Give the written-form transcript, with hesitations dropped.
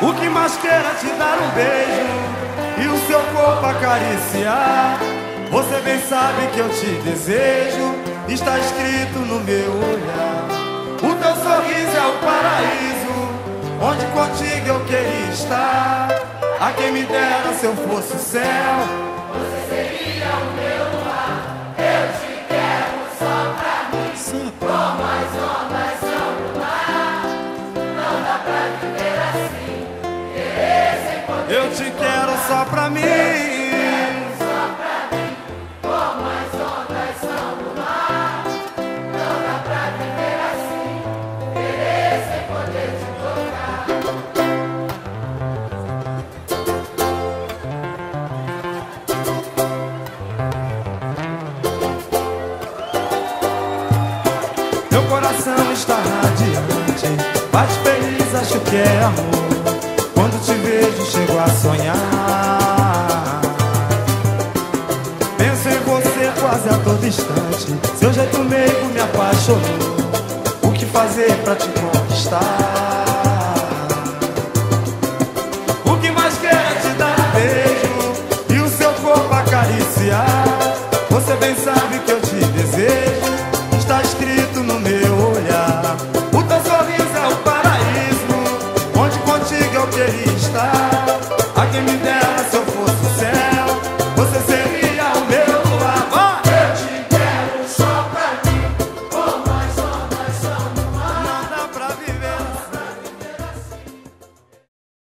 O que mais queira te dar um beijo e o seu corpo acariciar. Você bem sabe que eu te desejo, está escrito no meu olhar. O teu sorriso é o paraíso, onde contigo eu queria estar. A quem me dera se eu fosse o céu, você seria o meu luar. Eu te quero só pra mim. Como as ondas são do mar, não dá pra viver assim. Querer sem poder. eu te quero só pra mim. Só pra mim. Como as ondas são do mar, não dá pra viver assim. Querer sem poder te tocar. Meu coração está radiante, bate feliz, acho que é amor. Quando te vejo, chego a sonhar. Penso em você quase a todo instante. Seu jeito meigo me apaixonou. O que fazer pra te conquistar? O que mais quero é te dar um beijo e o seu corpo acariciar. Você bem sabe que eu te desejo, está escrito no meu olhar. O teu sorriso é o paraíso, onde contigo eu queria estar. A quem me der